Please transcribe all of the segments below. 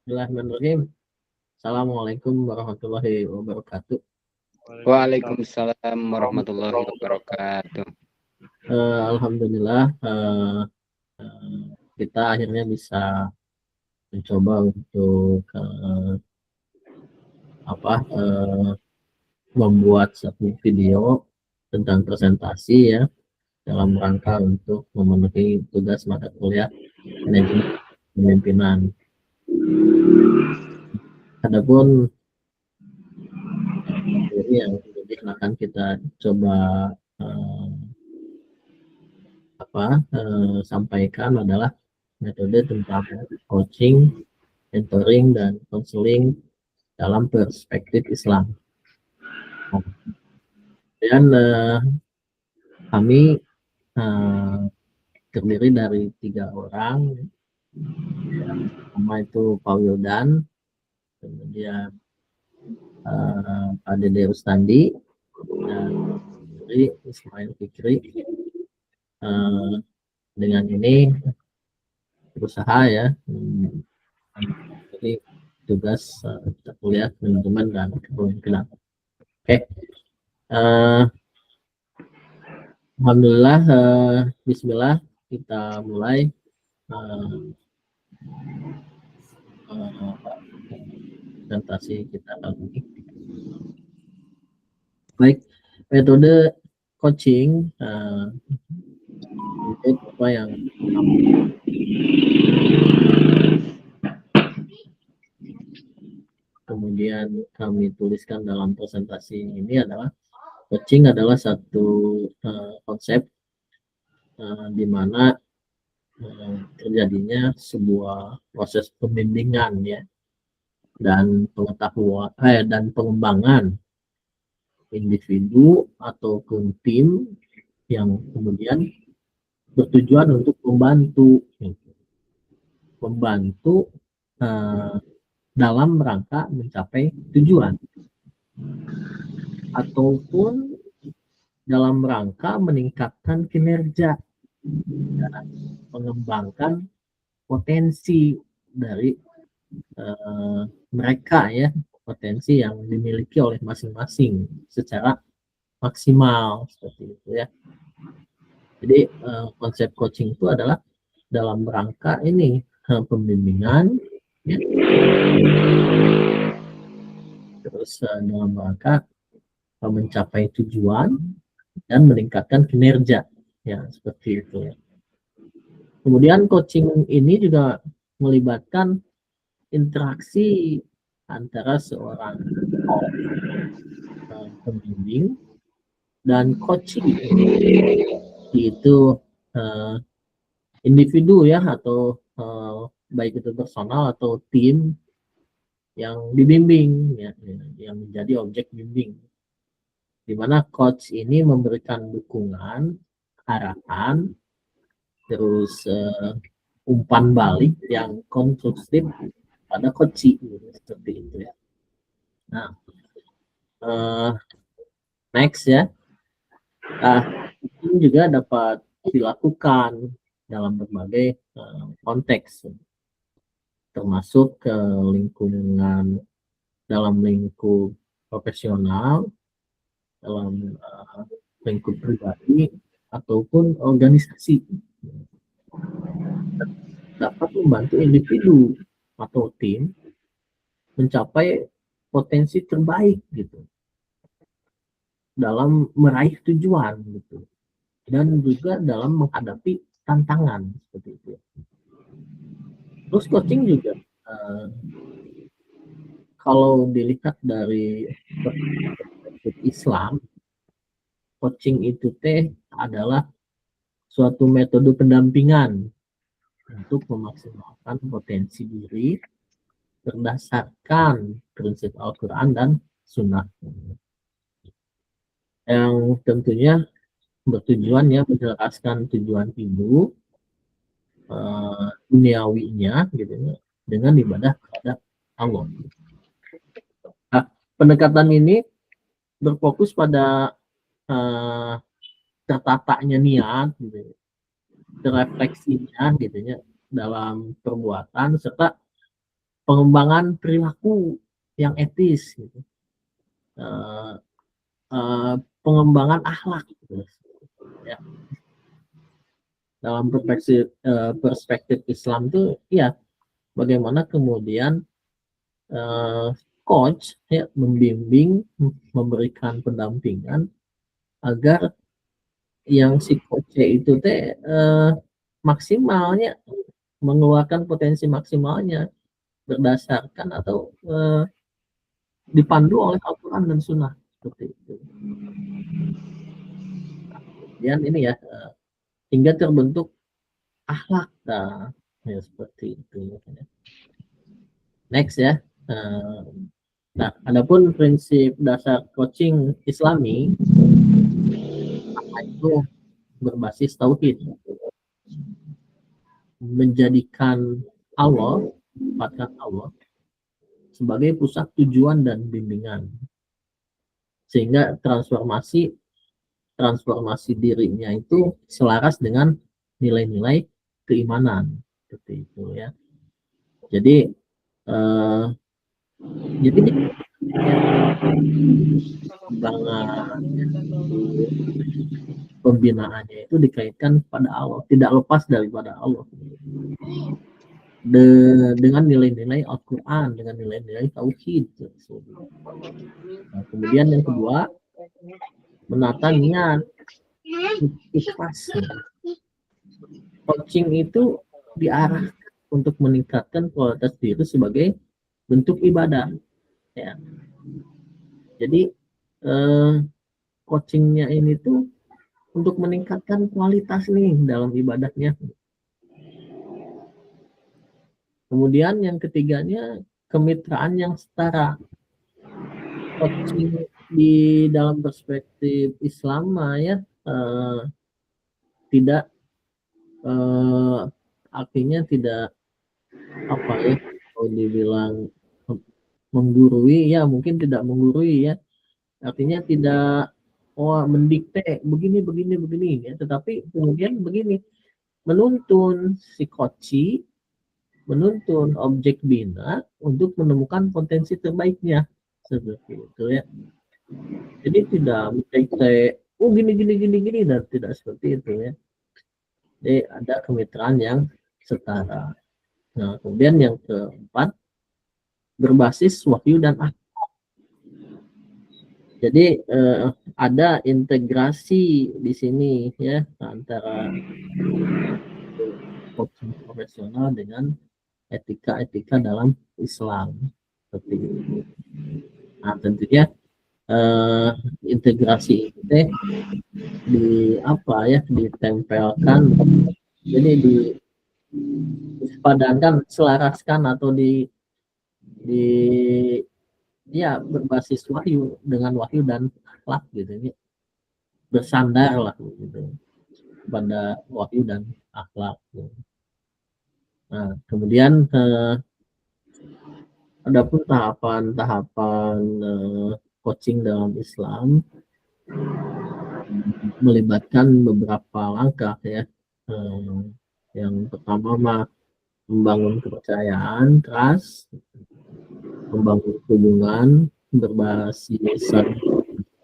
Bismillahirrahmanirrahim. Assalamualaikum warahmatullahi wabarakatuh. Waalaikumsalam warahmatullahi wabarakatuh. Alhamdulillah, kita akhirnya bisa mencoba untuk membuat satu video tentang presentasi ya, dalam rangka untuk memenuhi tugas mata kuliah manajemen pemimpinan. Adapun ini yang akan kita coba sampaikan adalah metode tentang coaching, mentoring, dan konseling dalam perspektif Islam. Dan kami terdiri dari 3 orang. Yang pertama itu Pak Wildan, kemudian Pak Dede Ustandi, dan Ismail Fikri. Dengan ini berusaha ya, jadi tugas kuliah manajemen dan kepemimpinan. Oke. Alhamdulillah, bismillah, kita mulai presentasi kita kali ini. Baik, metode coaching itu apa yang kemudian kami tuliskan dalam presentasi ini adalah coaching adalah satu konsep di mana terjadinya sebuah proses pembimbingan ya, dan pengetahuan dan pengembangan individu ataupun tim yang kemudian bertujuan untuk membantu dalam rangka mencapai tujuan ataupun dalam rangka meningkatkan kinerja dan mengembangkan potensi dari mereka ya, potensi yang dimiliki oleh masing-masing secara maksimal seperti itu ya. Jadi konsep coaching itu adalah dalam rangka ini pembimbingan ya. Terus dalam rangka mencapai tujuan dan meningkatkan kinerja ya, seperti itu ya. Kemudian coaching ini juga melibatkan interaksi antara seorang pembimbing dan coaching itu individu ya, atau baik itu personal atau tim yang dibimbing ya, yang menjadi objek bimbing, di mana coach ini memberikan dukungan, arahan, terus umpan balik yang konstruktif pada coach seperti itu ya. Nah, next ya. Ini juga dapat dilakukan dalam berbagai konteks, termasuk ke lingkungan, dalam lingkup profesional, dalam lingkup pribadi, ataupun organisasi. Dapat membantu individu atau tim mencapai potensi terbaik gitu dalam meraih tujuan gitu, dan juga dalam menghadapi tantangan seperti itu. Terus coaching juga kalau dilihat dari perspektif Islam, coaching itu adalah suatu metode pendampingan untuk memaksimalkan potensi diri berdasarkan prinsip Al-Quran dan Sunnah, yang tentunya bertujuan ya menjelaskan tujuan hidup duniawinya gitu ya, dengan ibadah kepada Allah. Nah, pendekatan ini berfokus pada tertatanya niat gitu ya, terefleksinya gitu ya dalam perbuatan, serta pengembangan perilaku yang etis, gitu. Pengembangan akhlak, gitu. Ya. Dalam perspektif Islam tuh, ya bagaimana kemudian coach ya membimbing, memberikan pendampingan agar yang si coach itu teh maksimalnya mengeluarkan potensi maksimalnya berdasarkan atau dipandu oleh Al-Quran dan Sunnah, seperti itu. Kemudian ini ya hingga terbentuk akhlak, ya seperti itu. Next ya. Nah, adapun prinsip dasar coaching Islami itu berbasis tauhid, menjadikan Allah, tempatkan Allah sebagai pusat tujuan dan bimbingan, sehingga transformasi dirinya itu selaras dengan nilai-nilai keimanan, seperti itu ya. Jadi pembinaannya itu dikaitkan pada Allah, tidak lepas daripada Allah, dengan nilai-nilai Al-Quran, dengan nilai-nilai tauhid. Nah, kemudian yang kedua, menata niat, ikhlas. Coaching itu diarahkan untuk meningkatkan kualitas diri sebagai bentuk ibadah, ya. Jadi coachingnya ini tuh untuk meningkatkan kualitas nih dalam ibadahnya. Kemudian yang ketiganya, kemitraan yang setara. Coaching di dalam perspektif Islam ya tidak artinya tidak apa ya, kalau dibilang menggurui ya mungkin tidak menggurui ya, artinya tidak mendikte begini ya, tetapi kemudian begini, menuntun si coach, menuntun objek bina untuk menemukan potensi terbaiknya, seperti itu ya. Jadi tidak mendikte gini dan tidak seperti itu ya. Jadi ada kemitraan yang setara. Nah, kemudian yang keempat, berbasis wahyu dan akhlak. Jadi ada integrasi di sini ya antara coaching profesional dengan etika-etika dalam Islam, seperti itu. Nah, tentunya integrasi itu ditempelkan, jadi dipadankan, selaraskan atau ya berbasis wahyu dengan wahyu dan akhlak gitu ya, bersandar lah gitu pada wahyu dan akhlak gitu. Nah, kemudian adapun tahapan coaching dalam Islam melibatkan beberapa langkah ya. Yang pertama membangun kepercayaan, trust, membangun hubungan berbasis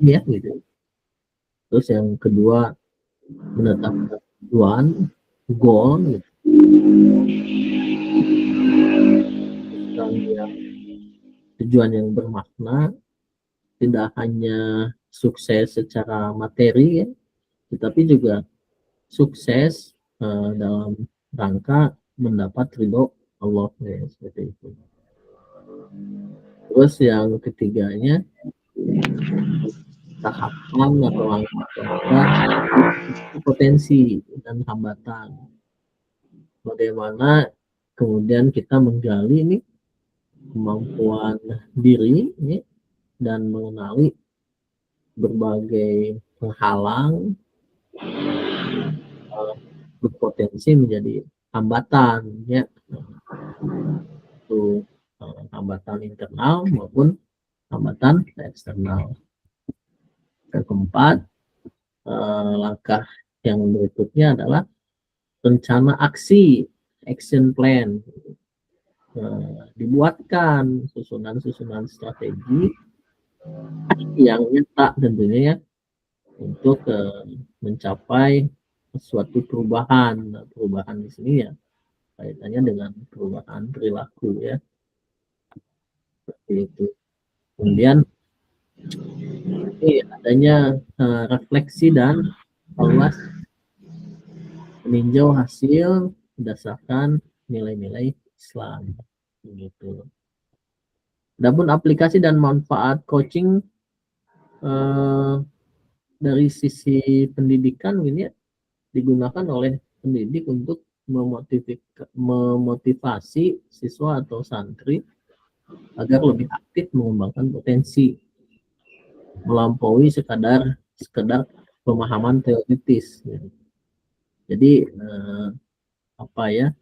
ya gitu. Terus yang kedua, menetapkan tujuan, goal gitu. Tujuan yang bermakna, tidak hanya sukses secara materi ya, tetapi juga sukses dalam rangka mendapat ridho Allah ya, seperti itu. Terus yang ketiganya, tahapan atau langkah potensi dan hambatan. Bagaimana kemudian kita menggali nih kemampuan diri ya, dan mengenali berbagai penghalang berpotensi menjadi hambatan ya, itu hambatan internal maupun hambatan eksternal. Yang keempat, langkah yang berikutnya adalah rencana aksi, action plan. dibuatkan susunan-susunan strategi yang nyata tentunya ya untuk mencapai suatu perubahan. Perubahan di sini ya kaitannya dengan perubahan perilaku ya, seperti itu. Kemudian ini adanya refleksi dan evaluasi, meninjau hasil berdasarkan nilai-nilai Islam gitu. Adapun aplikasi dan manfaat coaching dari sisi pendidikan ini ya, digunakan oleh pendidik untuk memotivasi siswa atau santri agar lebih aktif mengembangkan potensi melampaui sekedar pemahaman teoritis. Jadi apa ya,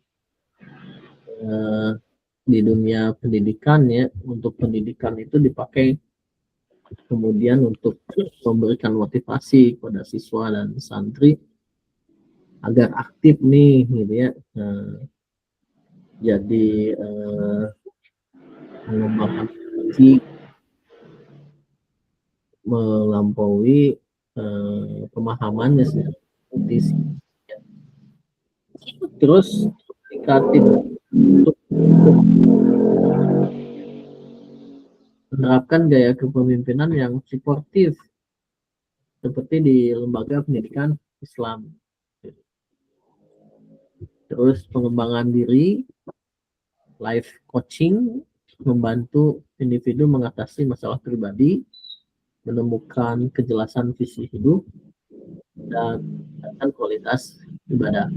di dunia pendidikan ya, untuk pendidikan itu dipakai kemudian untuk memberikan motivasi kepada siswa dan santri agar aktif nih gitu ya, jadi mengembangkan potensi melampaui pemahamannya sih. Terus indikatif untuk menerapkan gaya kepemimpinan yang suportif seperti di lembaga pendidikan Islam. Terus pengembangan diri, life coaching, membantu individu mengatasi masalah pribadi, menemukan kejelasan visi hidup, dan kualitas ibadah.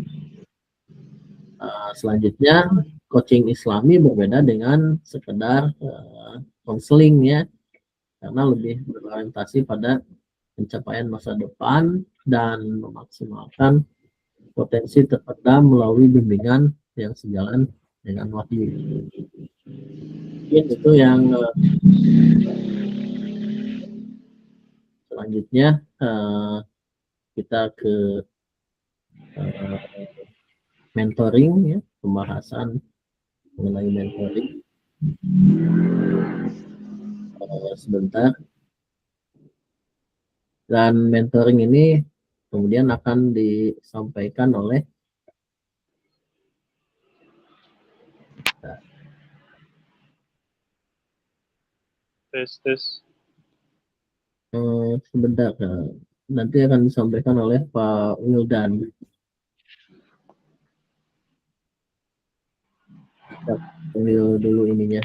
Selanjutnya, coaching Islami berbeda dengan sekedar konseling ya, karena lebih berorientasi pada pencapaian masa depan dan memaksimalkan potensi terpendam melalui bimbingan yang sejalan dengan wahyu. Mungkin itu yang selanjutnya kita ke mentoring ya, pembahasan mengenai mentoring sebentar. Dan mentoring ini kemudian akan disampaikan oleh sebentar, nanti akan disampaikan oleh Pak Wildan. Kita panggil dulu ininya.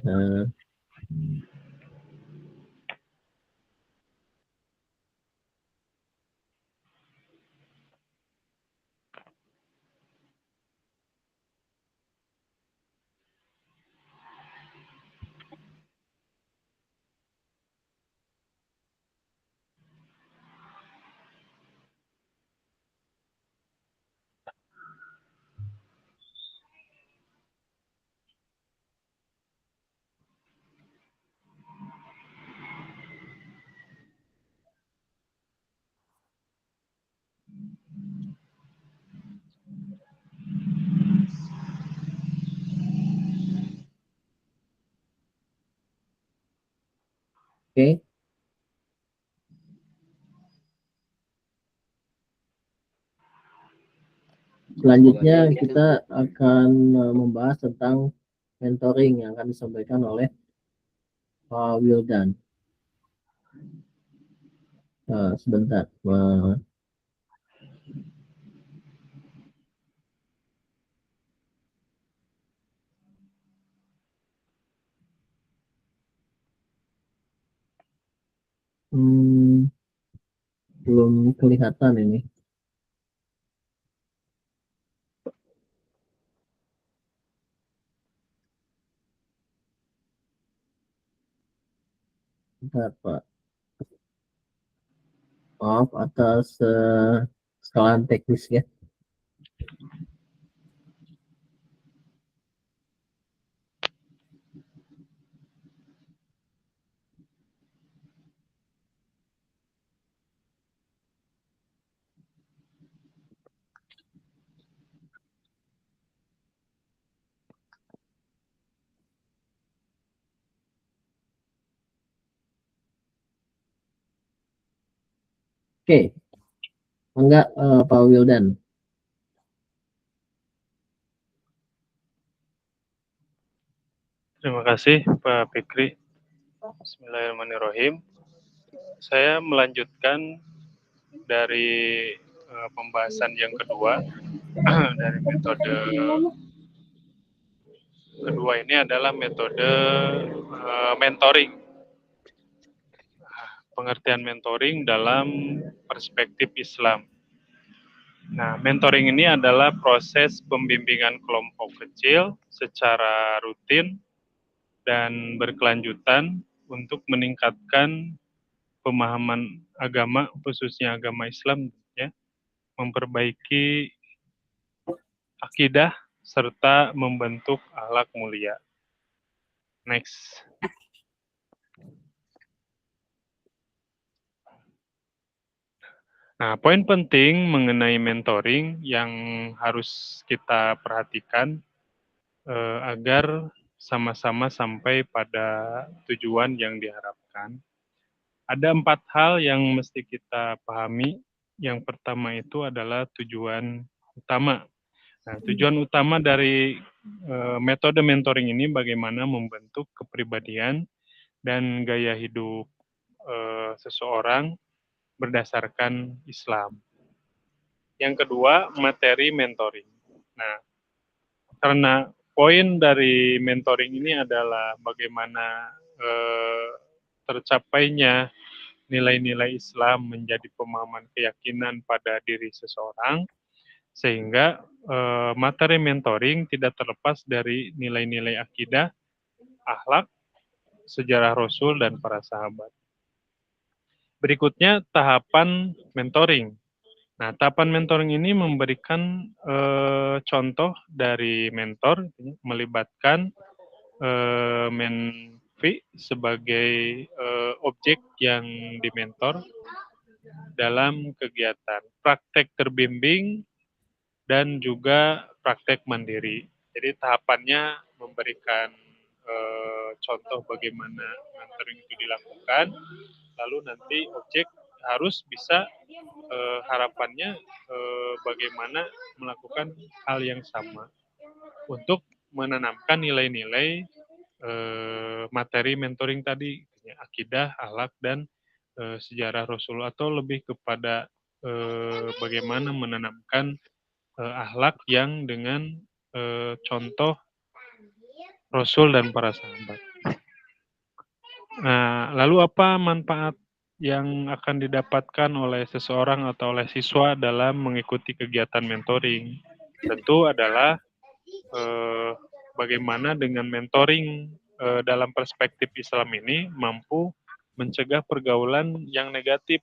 Oke. Selanjutnya kita akan membahas tentang mentoring yang akan disampaikan oleh Pak Wildan. Sebentar. Belum kelihatan ini. Bentar, Pak. Maaf atas kesalahan teknis ya. Oke, enggak Pak Wildan. Terima kasih Pak Fikri. Bismillahirrahmanirrahim. Saya melanjutkan dari pembahasan yang kedua. Dari metode kedua ini adalah metode mentoring. Pengertian mentoring dalam perspektif Islam. Nah, mentoring ini adalah proses pembimbingan kelompok kecil secara rutin dan berkelanjutan untuk meningkatkan pemahaman agama, khususnya agama Islam, ya, memperbaiki akidah serta membentuk akhlak mulia. Next. Nah, poin penting mengenai mentoring yang harus kita perhatikan agar sama-sama sampai pada tujuan yang diharapkan. Ada 4 hal yang mesti kita pahami. Yang pertama itu adalah tujuan utama. Nah, tujuan utama dari metode mentoring ini bagaimana membentuk kepribadian dan gaya hidup seseorang berdasarkan Islam. Yang kedua, materi mentoring. Nah, karena poin dari mentoring ini adalah bagaimana tercapainya nilai-nilai Islam menjadi pemahaman keyakinan pada diri seseorang, sehingga materi mentoring tidak terlepas dari nilai-nilai akidah, akhlak, sejarah Rasul, dan para sahabat. Berikutnya, tahapan mentoring. Nah, tahapan mentoring ini memberikan contoh dari mentor, melibatkan menfi sebagai objek yang dimentor dalam kegiatan praktek terbimbing dan juga praktek mandiri. Jadi tahapannya memberikan contoh bagaimana mentoring itu dilakukan, lalu nanti objek harus bisa harapannya bagaimana melakukan hal yang sama untuk menanamkan nilai-nilai materi mentoring tadi, akidah, akhlak, dan sejarah Rasul, atau lebih kepada bagaimana menanamkan akhlak yang dengan contoh Rasul dan para sahabat. Nah, lalu apa manfaat yang akan didapatkan oleh seseorang atau oleh siswa dalam mengikuti kegiatan mentoring? Tentu adalah bagaimana dengan mentoring dalam perspektif Islam ini mampu mencegah pergaulan yang negatif,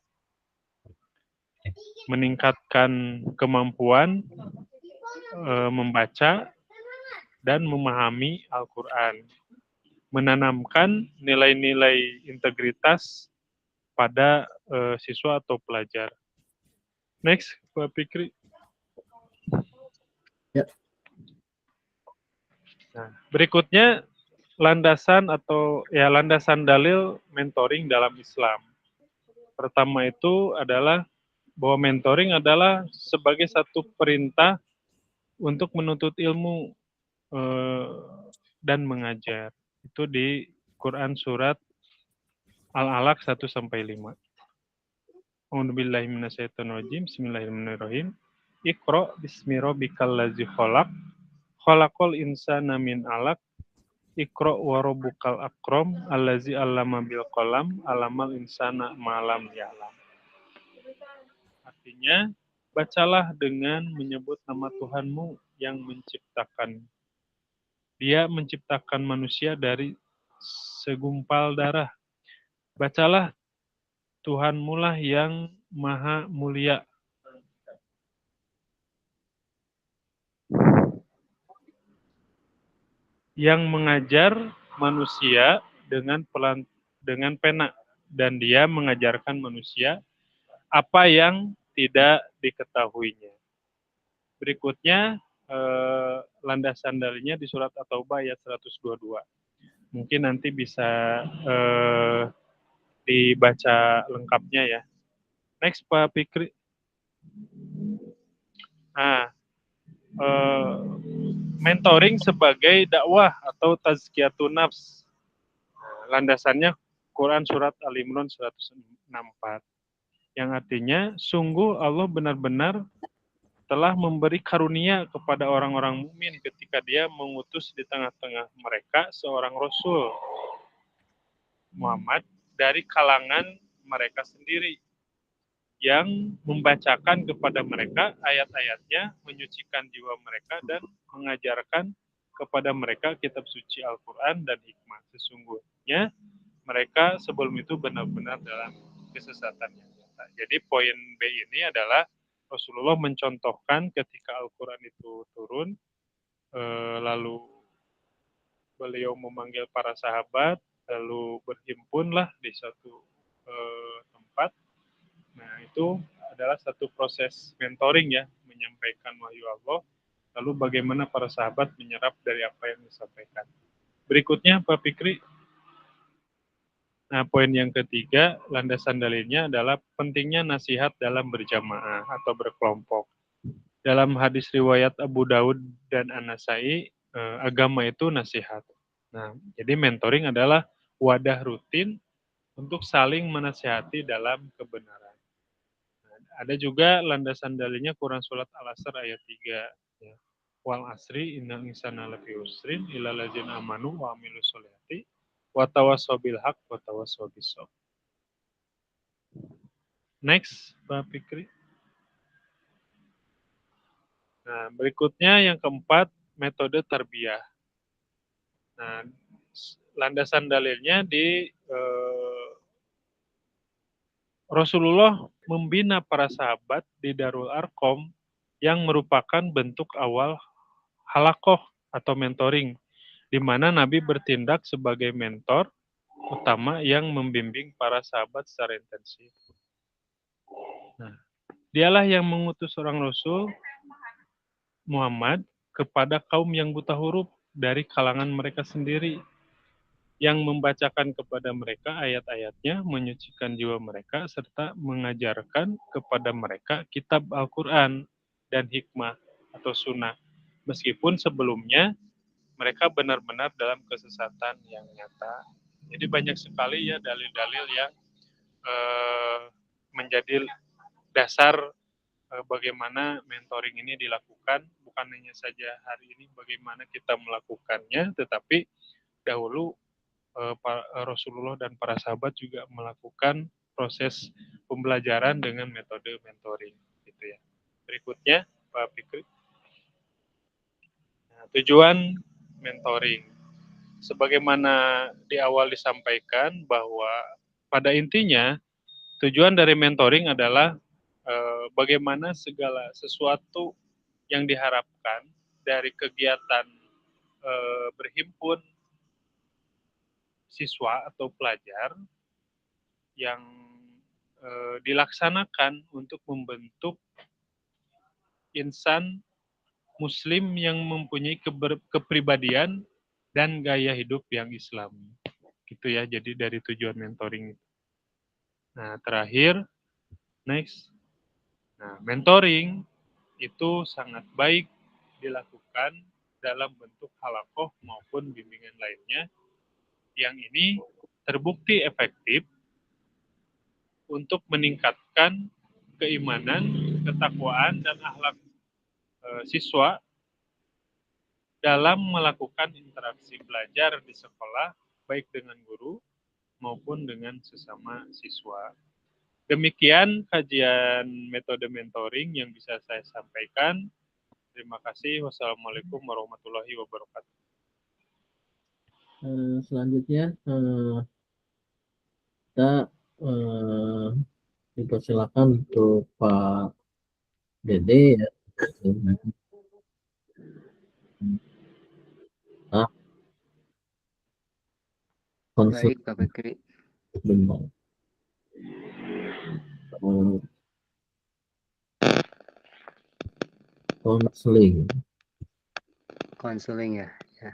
meningkatkan kemampuan membaca dan memahami Al-Quran, menanamkan nilai-nilai integritas pada siswa atau pelajar. Next, Pak Fikri. Ya. Nah, berikutnya landasan dalil mentoring dalam Islam. Pertama itu adalah bahwa mentoring adalah sebagai satu perintah untuk menuntut ilmu dan mengajar. Itu di Quran surat Al-Alaq 1 sampai 5. A'udzubillahi minasyaitonirrajim. Bismillahirrahmanirrahim. Iqra bismi rabbikal ladzi khalaq. Khalaqal insana min 'alaq. Iqra wa rabbukal akram allazi 'allama bil qalam 'allamal insana ma lam ya'lam. Artinya, bacalah dengan menyebut nama Tuhanmu yang menciptakan. Dia menciptakan manusia dari segumpal darah. Bacalah, Tuhanmu lah yang maha mulia. Yang mengajar manusia dengan pena, dan dia mengajarkan manusia apa yang tidak diketahuinya. Berikutnya, landasan dalilnya di surat At-Taubah ayat 122. Mungkin nanti bisa dibaca lengkapnya ya. Next Pak Fikri. Nah, mentoring sebagai dakwah atau tazkiyatun nafs. Landasannya Quran surat Al-Imran 164. Yang artinya sungguh Allah benar-benar telah memberi karunia kepada orang-orang mukmin ketika Dia mengutus di tengah-tengah mereka seorang rasul Muhammad dari kalangan mereka sendiri yang membacakan kepada mereka ayat-ayatnya, menyucikan jiwa mereka dan mengajarkan kepada mereka kitab suci Al-Quran dan hikmah. Sesungguhnya mereka sebelum itu benar-benar dalam kesesatan yang nyata. Jadi poin B ini adalah Rasulullah mencontohkan ketika Al-Quran itu turun, lalu beliau memanggil para sahabat, lalu berhimpunlah di satu tempat. Nah, itu adalah satu proses mentoring ya, menyampaikan wahyu Allah, lalu bagaimana para sahabat menyerap dari apa yang disampaikan. Berikutnya, Pak Fikri. Nah, poin yang ketiga, landasan dalilnya adalah pentingnya nasihat dalam berjamaah atau berkelompok. Dalam hadis riwayat Abu Daud dan An-Nasai, agama itu nasihat. Nah, jadi mentoring adalah wadah rutin untuk saling menasihati dalam kebenaran. Nah, ada juga landasan dalilnya Quran surat Al-Asr ayat 3. Ya. Wal asri innal insana lafi usrin illa ladzina amanu wa amilus solihati wa tawassaw bil haq wa tawassaw bis sabr. Next, Pak Fikri. Nah, berikutnya yang keempat, metode tarbiyah. Nah, landasan dalilnya di Rasulullah membina para sahabat di Darul Arqam yang merupakan bentuk awal halakoh atau mentoring, di mana Nabi bertindak sebagai mentor utama yang membimbing para sahabat secara intensif. Nah, dialah yang mengutus seorang Rasul Muhammad kepada kaum yang buta huruf dari kalangan mereka sendiri, yang membacakan kepada mereka ayat-ayatnya, menyucikan jiwa mereka, serta mengajarkan kepada mereka kitab Al-Quran dan hikmah atau sunnah. Meskipun sebelumnya mereka benar-benar dalam kesesatan yang nyata. Jadi banyak sekali ya dalil-dalil yang menjadi dasar bagaimana mentoring ini dilakukan, bukan hanya saja hari ini bagaimana kita melakukannya, tetapi dahulu Rasulullah dan para sahabat juga melakukan proses pembelajaran dengan metode mentoring, gitu ya. Berikutnya, Pak Fikri. Nah, tujuan mentoring, sebagaimana di awal disampaikan bahwa pada intinya tujuan dari mentoring adalah bagaimana segala sesuatu yang diharapkan dari kegiatan berhimpun siswa atau pelajar yang dilaksanakan untuk membentuk insan muslim yang mempunyai kepribadian dan gaya hidup yang islami. Gitu ya, jadi dari tujuan mentoring itu. Nah, terakhir, next. Nah, mentoring itu sangat baik dilakukan dalam bentuk halakoh maupun bimbingan lainnya, yang ini terbukti efektif untuk meningkatkan keimanan, ketakwaan, dan akhlak siswa dalam melakukan interaksi belajar di sekolah, baik dengan guru maupun dengan sesama siswa. Demikian kajian metode mentoring yang bisa saya sampaikan. Terima kasih. Wassalamualaikum warahmatullahi wabarakatuh. Selanjutnya kita dipersilakan untuk Pak Dede ya. Nah, Baik, Pak Fikri. benar. Konseling ya. Ya.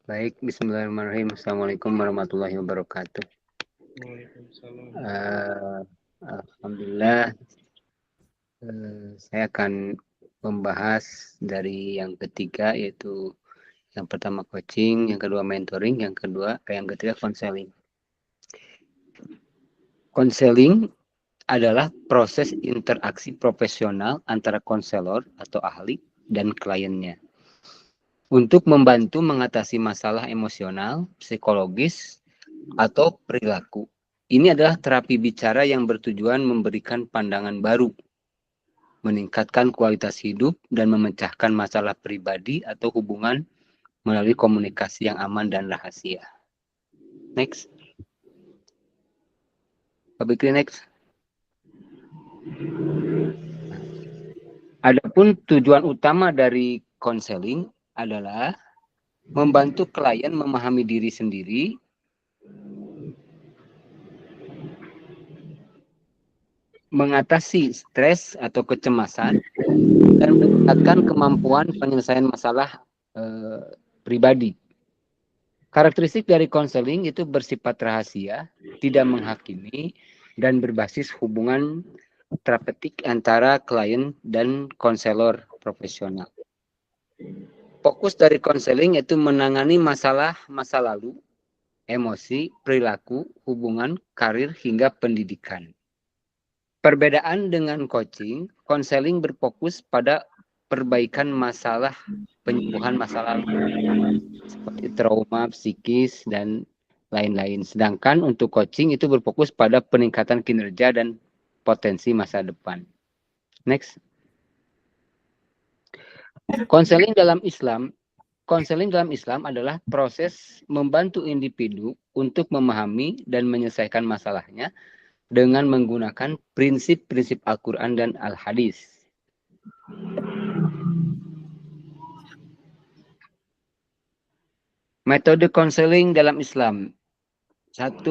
Baik, bismillahirrahmanirrahim. Assalamualaikum warahmatullahi wabarakatuh. Waalaikumsalam. Alhamdulillah, saya akan membahas dari yang ketiga, yaitu yang pertama coaching, yang kedua mentoring, yang ketiga konseling. Konseling adalah proses interaksi profesional antara konselor atau ahli dan kliennya untuk membantu mengatasi masalah emosional, psikologis, atau perilaku. Ini adalah terapi bicara yang bertujuan memberikan pandangan baru, meningkatkan kualitas hidup, dan memecahkan masalah pribadi atau hubungan melalui komunikasi yang aman dan rahasia. Next. Pak Bikri, next. Adapun tujuan utama dari konseling adalah membantu klien memahami diri sendiri, mengatasi stres atau kecemasan, dan meningkatkan kemampuan penyelesaian masalah pribadi. Karakteristik dari konseling itu bersifat rahasia, tidak menghakimi, dan berbasis hubungan terapeutik antara klien dan konselor profesional. Fokus dari konseling yaitu menangani masalah masa lalu, emosi, perilaku, hubungan, karir, hingga pendidikan. Perbedaan dengan coaching, konseling berfokus pada perbaikan masalah, penyembuhan masa lalu, seperti trauma, psikis, dan lain-lain. Sedangkan untuk coaching itu berfokus pada peningkatan kinerja dan potensi masa depan. Next. Konseling dalam Islam adalah proses membantu individu untuk memahami dan menyelesaikan masalahnya dengan menggunakan prinsip-prinsip Al-Quran dan Al-Hadis. Metode konseling dalam Islam. 1.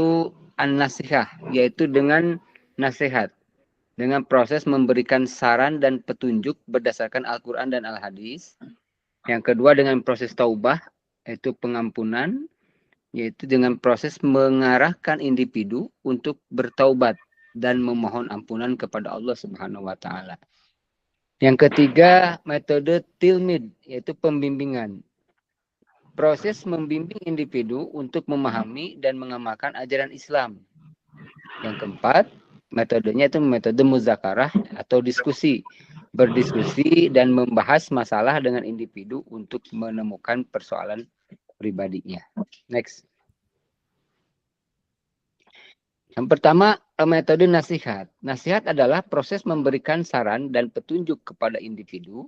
An-nasihah, yaitu dengan nasihat. Dengan proses memberikan saran dan petunjuk berdasarkan Al-Quran dan Al-Hadis. Yang kedua dengan proses taubah, yaitu pengampunan, yaitu dengan proses mengarahkan individu untuk bertaubat dan memohon ampunan kepada Allah Subhanahu wa taala. Yang ketiga, metode tilmid, yaitu pembimbingan. Proses membimbing individu untuk memahami dan mengamalkan ajaran Islam. Yang keempat, metodenya itu metode muzakarah atau diskusi. Berdiskusi dan membahas masalah dengan individu untuk menemukan persoalan pribadinya. Next. Yang pertama, metode nasihat. Nasihat adalah proses memberikan saran dan petunjuk kepada individu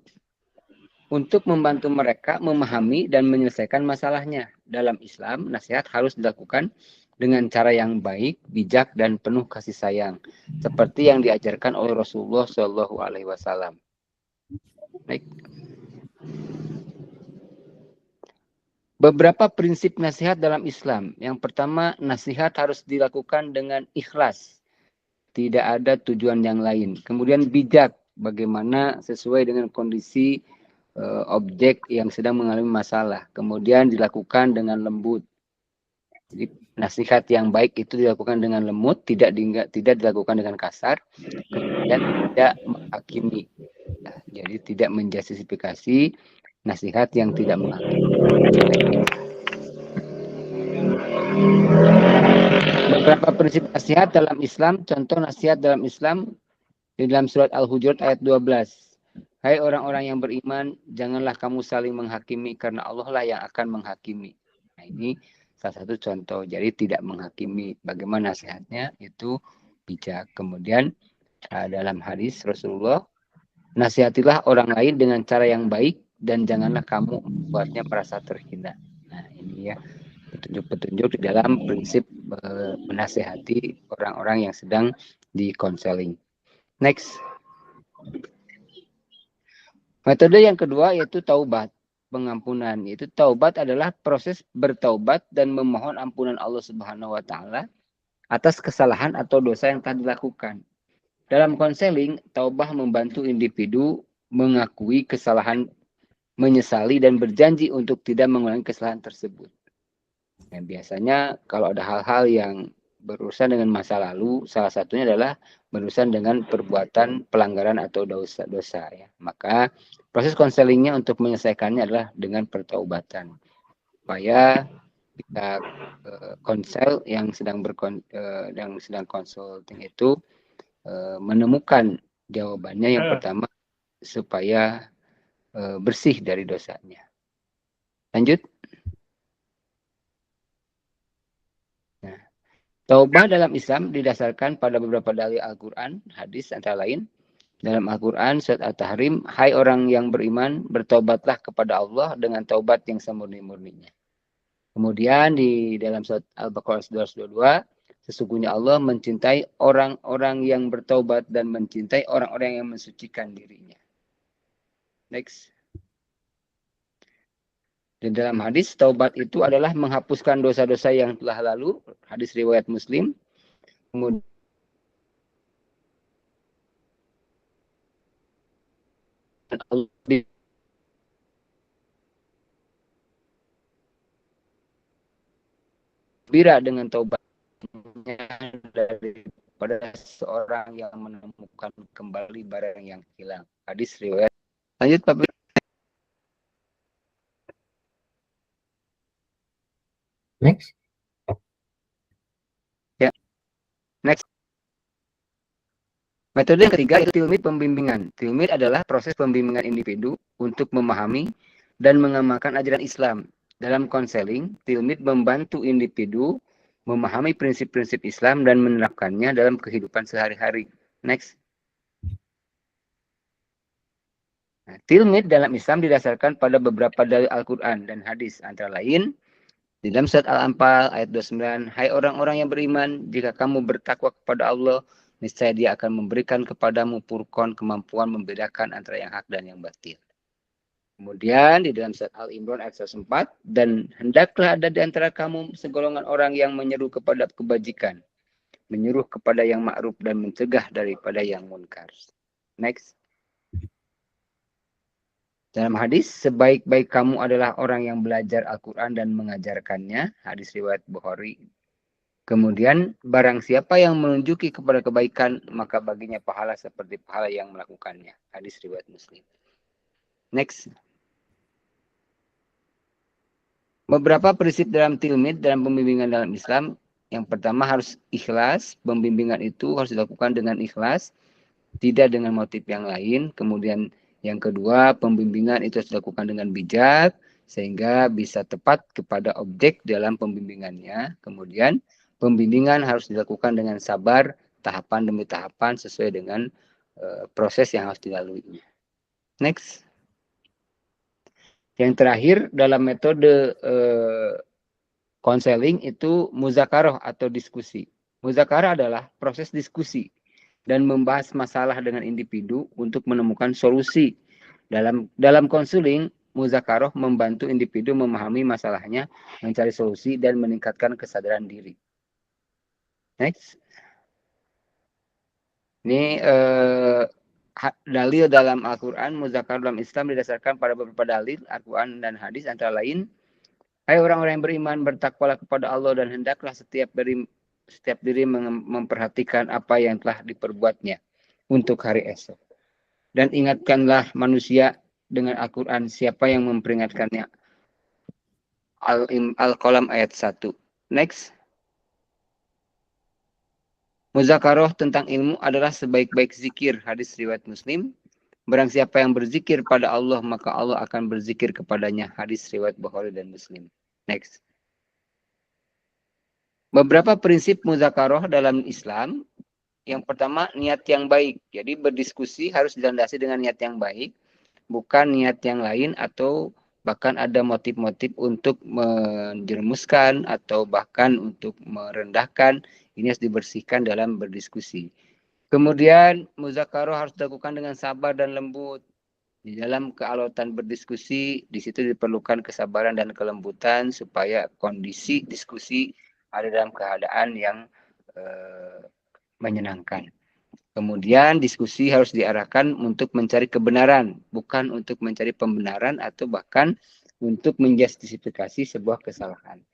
untuk membantu mereka memahami dan menyelesaikan masalahnya. Dalam Islam, nasihat harus dilakukan dengan cara yang baik, bijak, dan penuh kasih sayang, seperti yang diajarkan oleh Rasulullah SAW. Baik. Beberapa prinsip nasihat dalam Islam. Yang pertama, nasihat harus dilakukan dengan ikhlas. Tidak ada tujuan yang lain. Kemudian bijak, bagaimana sesuai dengan kondisi objek yang sedang mengalami masalah. Kemudian dilakukan dengan lembut. Jadi nasihat yang baik itu dilakukan dengan lembut, tidak dilakukan dengan kasar. Kemudian tidak menghakimi. Nah, jadi tidak menjustifikasi nasihat yang tidak menghakimi. Beberapa prinsip nasihat dalam Islam, contoh nasihat dalam Islam di dalam surat Al-Hujurat ayat 12. Hai orang-orang yang beriman, janganlah kamu saling menghakimi karena Allah lah yang akan menghakimi. Nah, ini salah satu contoh. Jadi tidak menghakimi. Bagaimana nasihatnya? Itu bijak. Kemudian dalam hadis Rasulullah, nasihatilah orang lain dengan cara yang baik dan janganlah kamu membuatnya merasa terhina. Nah, ini ya petunjuk-petunjuk di dalam prinsip menasihati orang-orang yang sedang di konseling. Next. Metode yang kedua yaitu taubat, pengampunan. Yaitu taubat adalah proses bertaubat dan memohon ampunan Allah Subhanahu wa taala atas kesalahan atau dosa yang telah dilakukan. Dalam konseling, taubah membantu individu mengakui kesalahan, menyesali dan berjanji untuk tidak mengulangi kesalahan tersebut. Dan biasanya kalau ada hal-hal yang berurusan dengan masa lalu, salah satunya adalah berurusan dengan perbuatan pelanggaran atau dosa-dosa ya. Maka proses konselingnya untuk menyelesaikannya adalah dengan pertaubatan. Supaya kita konsel yang sedang konsulting itu menemukan jawabannya yang pertama supaya bersih dari dosanya. Lanjut. Nah, taubah dalam Islam didasarkan pada beberapa dalil Al-Quran, hadis antara lain. Dalam Al-Quran, surat At-Tahrim, hai orang yang beriman, bertaubatlah kepada Allah dengan taubat yang semurni-murninya. Kemudian di dalam surat Al-Baqarah 222, sesungguhnya Allah mencintai orang-orang yang bertaubat dan mencintai orang-orang yang mensucikan dirinya. Next. Dan dalam hadis, taubat itu adalah menghapuskan dosa-dosa yang telah lalu. Hadis riwayat Muslim. Kemudian gembira dengan taubatnya daripada seorang yang menemukan kembali barang yang hilang. Hadis riwayat. Lanjut Pak. Next. Ya. Next. Metode yang ketiga itu tilmid pembimbingan. Tilmid adalah proses pembimbingan individu untuk memahami dan mengamalkan ajaran Islam. Dalam konseling, tilmid membantu individu memahami prinsip-prinsip Islam dan menerapkannya dalam kehidupan sehari-hari. Next. Nah, tilmid dalam Islam didasarkan pada beberapa dalil Al-Quran dan hadis, antara lain di dalam surat Al-Anfal ayat 29, hai orang-orang yang beriman, jika kamu bertakwa kepada Allah, niscaya Dia akan memberikan kepadamu furqan, kemampuan membedakan antara yang hak dan yang batil. Kemudian di dalam surat Al-Imran ayat 104, dan hendaklah ada di antara kamu segolongan orang yang menyeru kepada kebajikan, menyuruh kepada yang ma'ruf dan mencegah daripada yang munkar. Next. Dalam hadis, sebaik-baik kamu adalah orang yang belajar Al-Quran dan mengajarkannya. Hadis riwayat Bukhari. Kemudian, barang siapa yang menunjuki kepada kebaikan, maka baginya pahala seperti pahala yang melakukannya. Hadis riwayat Muslim. Next. Beberapa prinsip dalam tilmid, dalam pembimbingan dalam Islam. Yang pertama harus ikhlas. Pembimbingan itu harus dilakukan dengan ikhlas. Tidak dengan motif yang lain. Kemudian yang kedua, pembimbingan itu harus dilakukan dengan bijak, sehingga bisa tepat kepada objek dalam pembimbingannya. Kemudian, pembimbingan harus dilakukan dengan sabar, tahapan demi tahapan, sesuai dengan proses yang harus dilaluinya. Next. Yang terakhir, dalam metode konseling itu muzakarah atau diskusi. Muzakarah adalah proses diskusi dan membahas masalah dengan individu untuk menemukan solusi. Dalam konseling, muzakarah membantu individu memahami masalahnya, mencari solusi, dan meningkatkan kesadaran diri. Next. Ini dalil dalam Al-Quran, muzakarah dalam Islam didasarkan pada beberapa dalil, Al-Quran dan hadis, antara lain, hai orang-orang yang beriman, bertakwalah kepada Allah dan hendaklah setiap diri memperhatikan apa yang telah diperbuatnya untuk hari esok. Dan ingatkanlah manusia dengan Al-Quran, siapa yang memperingatkannya. Al-Qalam ayat 1. Next. Muzakarah tentang ilmu adalah sebaik-baik zikir. Hadis riwayat Muslim. Barang siapa yang berzikir pada Allah, maka Allah akan berzikir kepadanya. Hadis riwayat Bukhari dan Muslim. Next. Beberapa prinsip muzakarah dalam Islam. Yang pertama, niat yang baik. Jadi berdiskusi harus dilandasi dengan niat yang baik, bukan niat yang lain atau bahkan ada motif-motif untuk menjerumuskan atau bahkan untuk merendahkan. Ini harus dibersihkan dalam berdiskusi. Kemudian muzakarah harus dilakukan dengan sabar dan lembut. Di dalam kealautan berdiskusi, di situ diperlukan kesabaran dan kelembutan supaya kondisi diskusi ada dalam keadaan yang menyenangkan. Kemudian diskusi harus diarahkan untuk mencari kebenaran, bukan untuk mencari pembenaran atau bahkan untuk menjustifikasi sebuah kesalahan.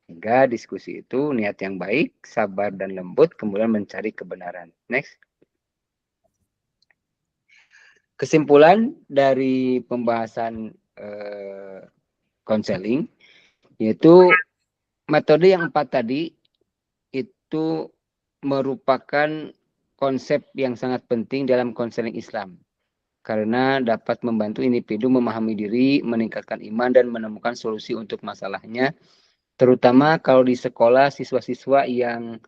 Sehingga diskusi itu niat yang baik, sabar dan lembut, kemudian mencari kebenaran. Next. Kesimpulan dari pembahasan konseling, yaitu metode yang 4 tadi itu merupakan konsep yang sangat penting dalam konseling Islam. Karena dapat membantu individu memahami diri, meningkatkan iman, dan menemukan solusi untuk masalahnya. Terutama kalau di sekolah siswa-siswa yang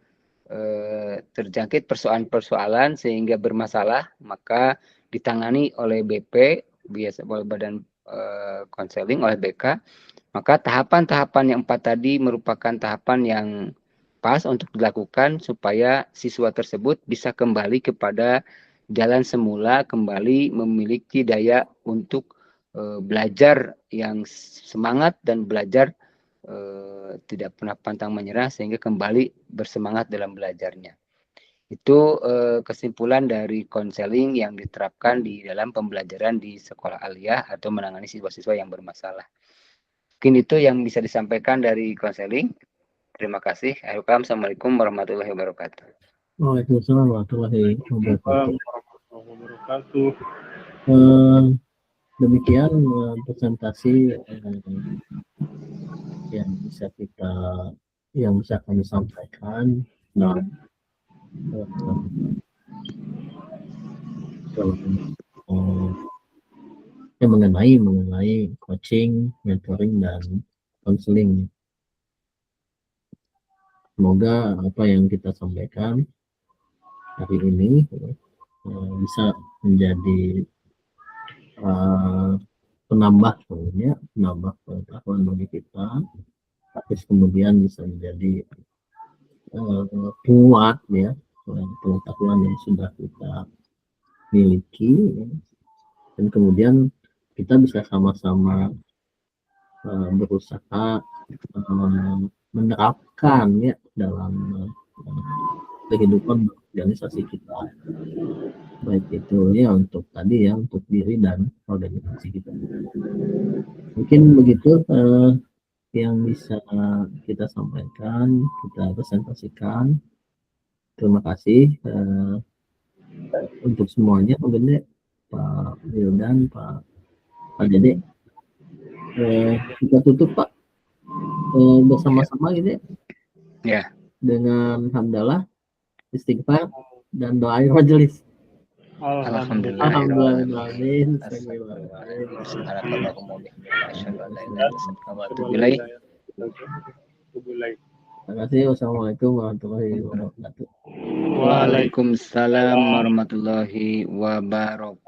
terjangkit persoalan-persoalan sehingga bermasalah, maka ditangani oleh BP, biasa oleh Badan Konseling, oleh BK. Maka tahapan-tahapan yang 4 tadi merupakan tahapan yang pas untuk dilakukan supaya siswa tersebut bisa kembali kepada jalan semula, kembali memiliki daya untuk belajar yang semangat dan belajar tidak pernah pantang menyerah sehingga kembali bersemangat dalam belajarnya. Itu kesimpulan dari konseling yang diterapkan di dalam pembelajaran di sekolah aliyah atau menangani siswa-siswa yang bermasalah. Mungkin itu yang bisa disampaikan dari konseling. Terima kasih. Assalamualaikum warahmatullahi wabarakatuh. Waalaikumsalam warahmatullahi wabarakatuh. Warahmatullahi wabarakatuh. Demikian presentasi yang bisa kami sampaikan dalam mengenai coaching, mentoring, dan konseling. Semoga apa yang kita sampaikan hari ini bisa menjadi penambah pengetahuan bagi kita, terus kemudian bisa menjadi kuat ya pengetahuan yang sudah kita miliki, ya. Dan kemudian kita bisa sama-sama berusaha menerapkan ya dalam kehidupan organisasi kita, baik itu ya untuk tadi ya untuk diri dan organisasi kita. Mungkin begitu yang bisa kita sampaikan, kita presentasikan. Terima kasih untuk semuanya, Pak Gede, Pak Wildan, Pak Dede. Kita tutup Pak bersama-sama gitu ya. Ya. Dengan hamdalah, istighfar, dan doa majelis. Alhamdulillah. Terima kasih. Wassalamualaikum warahmatullahi wabarakatuh. Waalaikumsalam warahmatullahi wabarakatuh.